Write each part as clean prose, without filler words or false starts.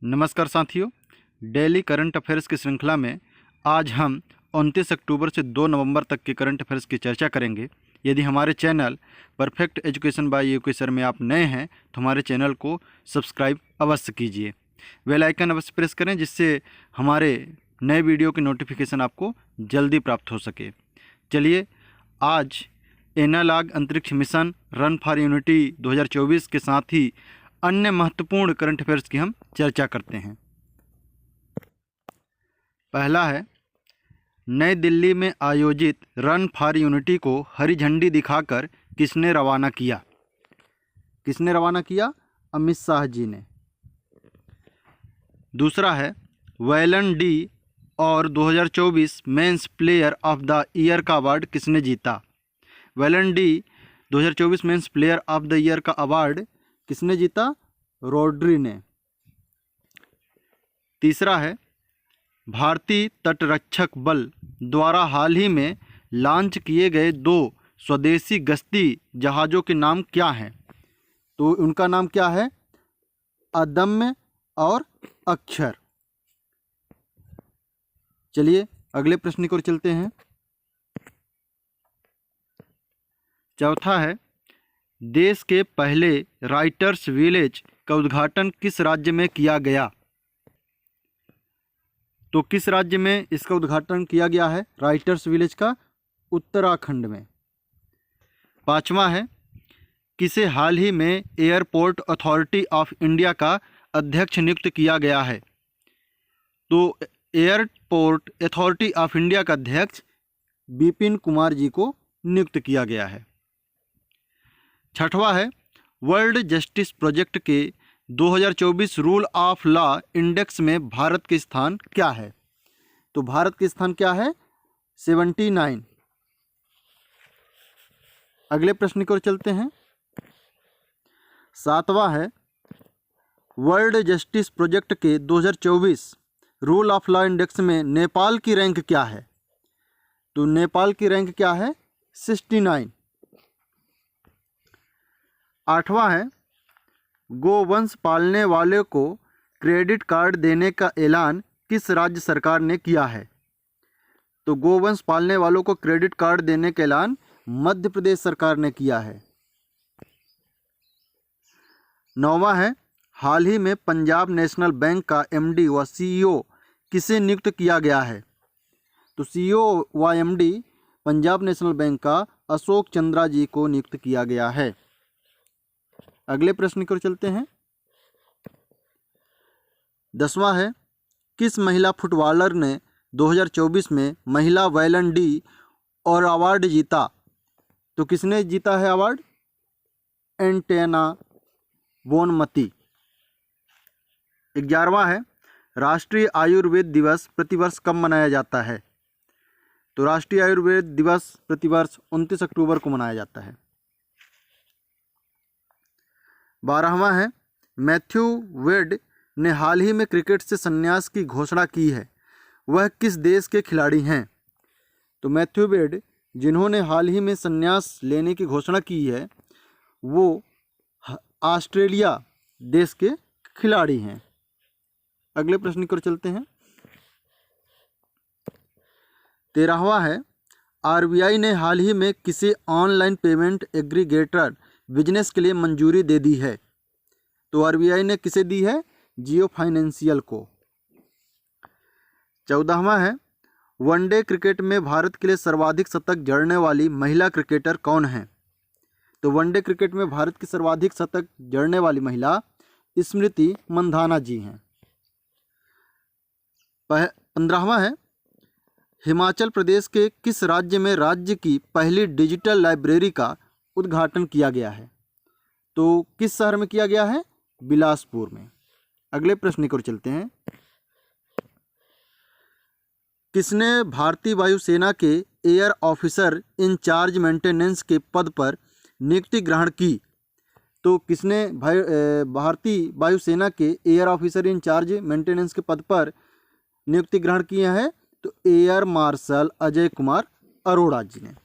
नमस्कार साथियों, daily current affairs की श्रृंखला में आज हम 29 अक्टूबर से 2 नवंबर तक के करंट अफेयर्स की चर्चा करेंगे। यदि हमारे channel perfect education by UK sir में आप नए हैं तो हमारे चैनल को सब्सक्राइब अवश्य कीजिए, बेल आइकन अवश्य प्रेस करें जिससे हमारे नए वीडियो की नोटिफिकेशन आपको जल्दी प्राप्त हो सके। चलिए आज एनालॉग अंतरिक्ष मिशन रन फॉर यूनिटी 2024 के साथ ही अन्य महत्वपूर्ण करंट अफेयर्स की हम चर्चा करते हैं। पहला है, नई दिल्ली में आयोजित रन फॉर यूनिटी को हरी झंडी दिखाकर किसने रवाना किया? किसने रवाना किया? अमित शाह जी ने। दूसरा है, वेलन डी और 2024 men's player of the year का अवार्ड किसने जीता? Velan D 2024 men's player of the year का अवार्ड किसने जीता? रोड्री ने। तीसरा है, भारतीय तटरक्षक बल द्वारा हाल ही में लॉन्च किए गए 2 स्वदेशी गश्ती जहाज़ों के नाम क्या हैं? तो उनका नाम क्या है? अदम्य और अक्षर। चलिए अगले प्रश्न की ओर चलते हैं। चौथा है, देश के पहले राइटर्स विलेज का उद्घाटन किस राज्य में किया गया? तो किस राज्य में इसका उद्घाटन किया गया है राइटर्स विलेज का? उत्तराखंड में। पांचवा है, किसे हाल ही में एयरपोर्ट अथॉरिटी ऑफ इंडिया का अध्यक्ष नियुक्त किया गया है? तो एयरपोर्ट अथॉरिटी ऑफ इंडिया का अध्यक्ष विपिन कुमार जी को नियुक्त किया गया है। छठवां है, वर्ल्ड जस्टिस प्रोजेक्ट के 2024 रूल ऑफ लॉ इंडेक्स में भारत के स्थान क्या है? तो भारत के स्थान क्या है? 79। अगले प्रश्न की ओर चलते हैं। सातवां है, वर्ल्ड जस्टिस प्रोजेक्ट के 2024 रूल ऑफ लॉ इंडेक्स में नेपाल की रैंक क्या है? तो नेपाल की रैंक क्या है? 69। आठवां है, गोवंश पालने वाले को क्रेडिट कार्ड देने का ऐलान किस राज्य सरकार ने किया है? तो गोवंश पालने वालों को क्रेडिट कार्ड देने का ऐलान मध्य प्रदेश सरकार ने किया है। नौवां है, हाल ही में पंजाब नेशनल बैंक का एमडी व सीईओ किसे नियुक्त किया गया है? तो सीईओ व एमडी पंजाब नेशनल बैंक का अशोक चंद्रा जी को नियुक्त किया गया है। अगले प्रश्न की ओर चलते हैं। 10वां है, किस महिला फुटबॉलर ने 2024 में महिला वेलन डी और अवार्ड जीता? तो किसने जीता है अवार्ड? Antenna Bonmatí. 11वां है, राष्ट्रीय आयुर्वेद दिवस प्रतिवर्ष कब मनाया जाता है? तो राष्ट्रीय आयुर्वेद दिवस प्रतिवर्ष 29 अक्टूबर को मनाया जाता है। 12वां है, मैथ्यू वेड ने हाल ही में क्रिकेट से संन्यास की घोषणा की है, वह किस देश के खिलाड़ी हैं? तो मैथ्यू वेड जिन्होंने हाल ही में संन्यास लेने की घोषणा की है वो ऑस्ट्रेलिया देश के खिलाड़ी हैं। अगले प्रश्न की ओर चलते हैं। 13वां है, आरबीआई ने हाल ही में किसे ऑनलाइन पेमेंट एग्रीगेटर बिजनेस के लिए मंजूरी दे दी है? तो आरबीआई ने किसे दी है? जियो फाइनेंशियल को। 14वां है, वनडे क्रिकेट में भारत के लिए सर्वाधिक शतक जड़ने वाली महिला क्रिकेटर कौन है? तो वनडे क्रिकेट में भारत की सर्वाधिक शतक जड़ने वाली महिला स्मृति मंधाना जी हैं। 15वां है, हिमाचल प्रदेश के किस राज्य में राज्य की पहली डिजिटल लाइब्रेरी का उद्घाटन किया गया है? तो किस शहर में किया गया है? बिलासपुर में। अगले प्रश्न की ओर चलते हैं। किसने भारतीय वायुसेना के एयर ऑफिसर इंचार्ज मेंटेनेंस के पद पर नियुक्ति ग्रहण की? तो किसने भारतीय वायुसेना के एयर ऑफिसर इंचार्ज मेंटेनेंस के पद पर नियुक्ति ग्रहण किया है? तो एयर मार्शल अजय कुमार अरोड़ा जी ने।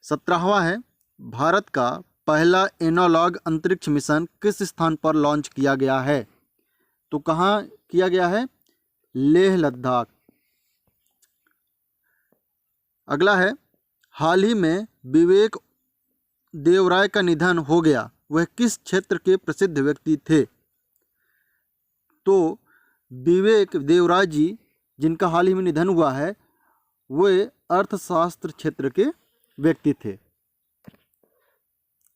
17वां है, भारत का पहला एनालॉग अंतरिक्ष मिशन किस स्थान पर लॉन्च किया गया है? तो कहाँ किया गया है? लेह लद्दाख। अगला है, हाल ही में विवेक देवराय का निधन हो गया, वह किस क्षेत्र के प्रसिद्ध व्यक्ति थे? तो विवेक देवराय जी जिनका हाल ही में निधन हुआ है, वे अर्थशास्त्र क्षेत्र के व्यक्ति थे।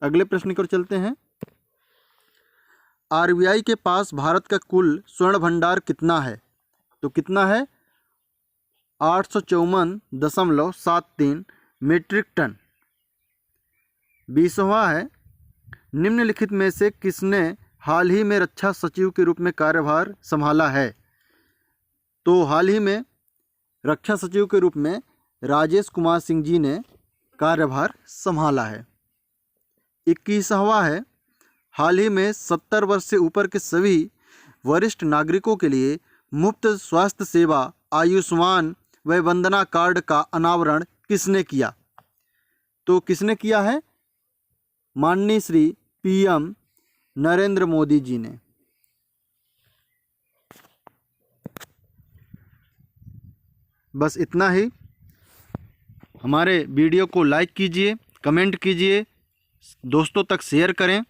अगले प्रश्न की ओर चलते हैं। आरबीआई के पास भारत का कुल स्वर्ण भंडार कितना है? तो कितना है? 854.73 मीट्रिक टन। 20वां है, निम्नलिखित में से किसने हाल ही में रक्षा सचिव के रूप में कार्यभार संभाला है? तो हाल ही में रक्षा सचिव के रूप में राजेश कुमार सिंह जी ने कार्यभार संभाला है। 21वां है, हाल ही में 70 वर्ष से ऊपर के सभी वरिष्ठ नागरिकों के लिए मुफ्त स्वास्थ्य सेवा आयुष्मान व वंदना कार्ड का अनावरण किसने किया? तो किसने किया है? माननीय श्री पीएम नरेंद्र मोदी जी ने। बस इतना ही। हमारे वीडियो को लाइक कीजिए, कमेंट कीजिए, दोस्तों तक शेयर करें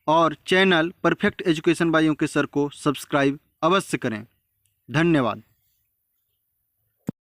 और channel perfect education by UK sir को सब्सक्राइब अवश्य करें। धन्यवाद।